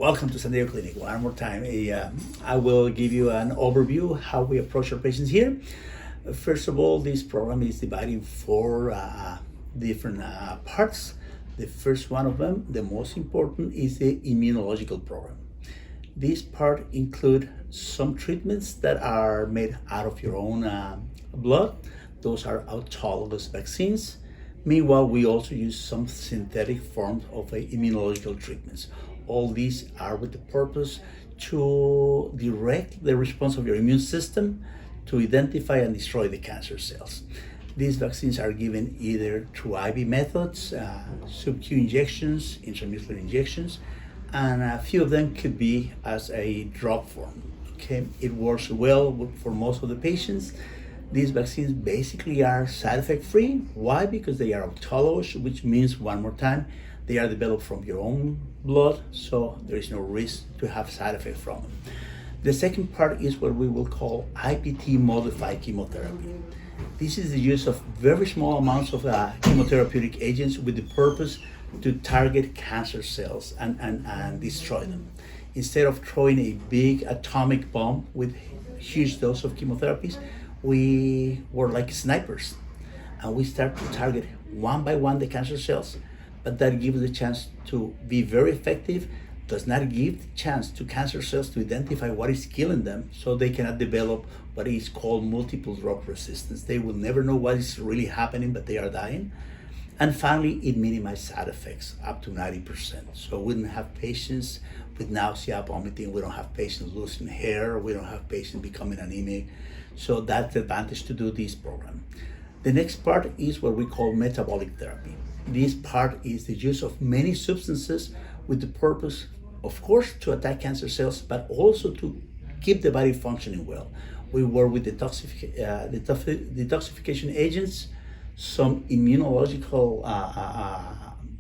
Welcome to San Diego Clinic. One more time, I will give you an overview how we approach our patients here. First of all, this program is divided in four different parts. The first one of them, the most important, is the immunological program. This part includes some treatments that are made out of your own blood. Those are autologous vaccines. Meanwhile, we also use some synthetic forms of immunological treatments. All these are with the purpose to direct the response of your immune system to identify and destroy the cancer cells. These vaccines are given either through IV methods, sub-Q injections, intramuscular injections, and a few of them could be as a drug form. Okay, it works well for most of the patients. These vaccines basically are side effect free. Why? Because they are autologous, which means, one more time, they are developed from your own blood, so there is no risk to have side effects from them. The second part is what we will call IPT modified chemotherapy. This is the use of very small amounts of chemotherapeutic agents with the purpose to target cancer cells and destroy them. Instead of throwing a big atomic bomb with huge dose of chemotherapies, we were like snipers, and we start to target one by one the cancer cells, but that gives the chance to be very effective, does not give the chance to cancer cells to identify what is killing them, so they cannot develop what is called multiple drug resistance. They will never know what is really happening, but they are dying. And finally, it minimizes side effects up to 90%. So we don't have patients with nausea, vomiting, we don't have patients losing hair, we don't have patients becoming anemic. So that's the advantage to do this program. The next part is what we call metabolic therapy. This part is the use of many substances with the purpose, of course, to attack cancer cells, but also to keep the body functioning well. We work with detoxification agents, some immunological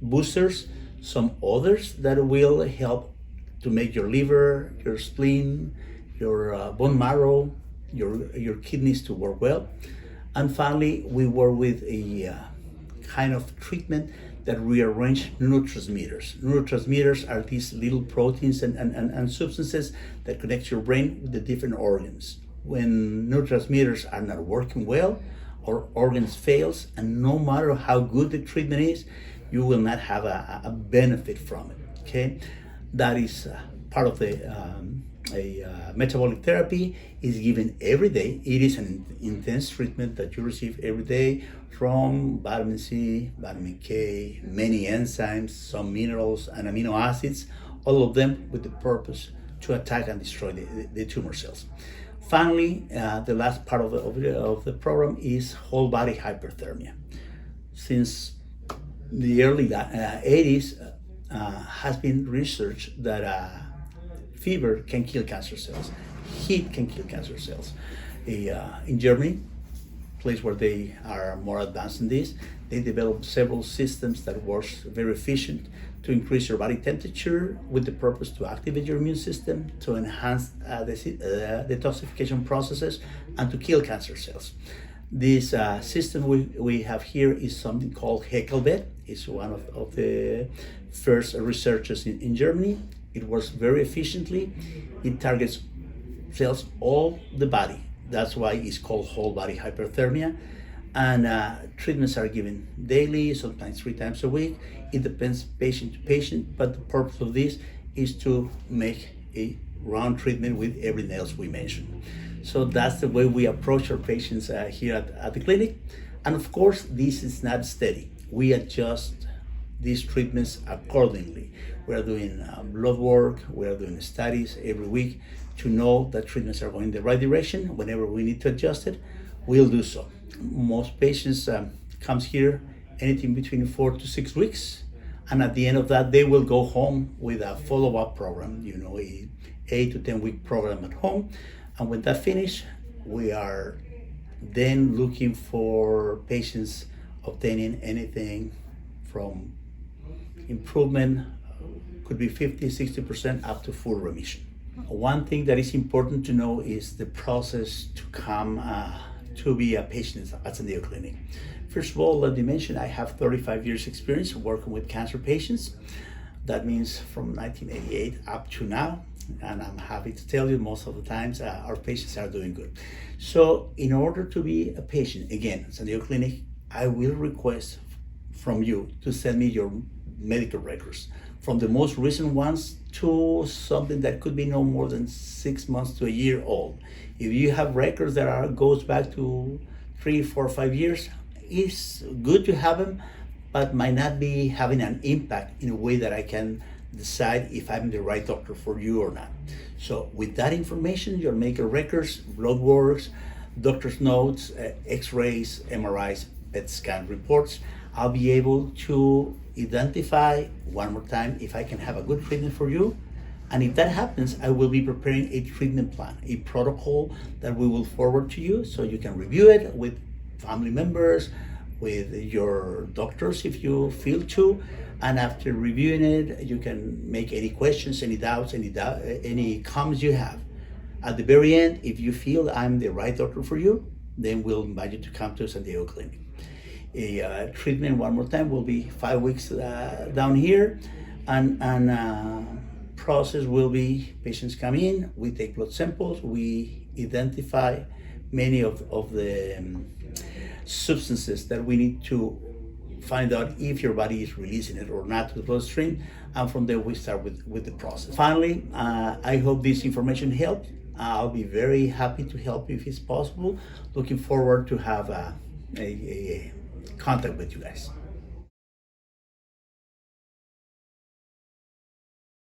boosters, some others that will help to make your liver, your spleen, your bone marrow, your kidneys to work well. And finally, we work with a kind of treatment that rearrange neurotransmitters. Neurotransmitters are these little proteins and substances that connect your brain with the different organs. When neurotransmitters are not working well, or organs fails, and no matter how good the treatment is, you will not have a benefit from it. Okay, that is part of the metabolic therapy is given every day. It is an intense treatment that you receive every day, from vitamin C, vitamin K, many enzymes, some minerals and amino acids, all of them with the purpose to attack and destroy the tumor cells. Finally, the last part of the program is whole body hyperthermia. Since the early 80s, has been research that fever can kill cancer cells, heat can kill cancer cells. In Germany, place where they are more advanced in this, they developed several systems that works very efficient to increase your body temperature with the purpose to activate your immune system, to enhance the detoxification processes, and to kill cancer cells. This system we have here is something called Heckelbed. It's one of the first researchers in Germany. It works very efficiently. It targets cells all the body. That's why it's called whole body hyperthermia. And treatments are given daily, sometimes 3 times a week. It depends patient to patient, but the purpose of this is to make a round treatment with everything else we mentioned. So that's the way we approach our patients here at the clinic. And of course, this is not steady. We adjust these treatments accordingly. We are doing blood work, we are doing studies every week to know that treatments are going in the right direction. Whenever we need to adjust it, we'll do so. Most patients comes here anything between 4 to 6 weeks, and at the end of that, they will go home with a follow-up program, a 8 to 10 week program at home. And when that finish, we are then looking for patients obtaining anything from improvement, could be 50-60% up to full remission. One thing that is important to know is the process to come to be a patient at San Diego Clinic. First of all, let me mention I have 35 years experience working with cancer patients. That means from 1988 up to now. And I'm happy to tell you most of the times our patients are doing good. So in order to be a patient, again, San Diego Clinic, I will request from you to send me your medical records, from the most recent ones to something that could be no more than 6 months to a year old. If you have records that goes back to 3, 4, 5 years, it's good to have them, but might not be having an impact in a way that I can decide if I'm the right doctor for you or not. So with that information, your medical records, blood works, doctor's notes, x-rays, MRIs, PET scan reports, I'll be able to identify one more time if I can have a good treatment for you. And if that happens, I will be preparing a treatment plan, a protocol that we will forward to you so you can review it with family members, with your doctors if you feel to. And after reviewing it, you can make any questions, any doubts, any comments you have. At the very end, if you feel I'm the right doctor for you, then we'll invite you to come to San Diego Clinic. A treatment, one more time, will be 5 weeks down here, and process will be patients come in, we take blood samples, we identify many of the substances that we need to find out if your body is releasing it or not to the bloodstream, and from there we start with the process. Finally, I hope this information helped. I'll be very happy to help if it's possible. Looking forward to have a contact with you guys.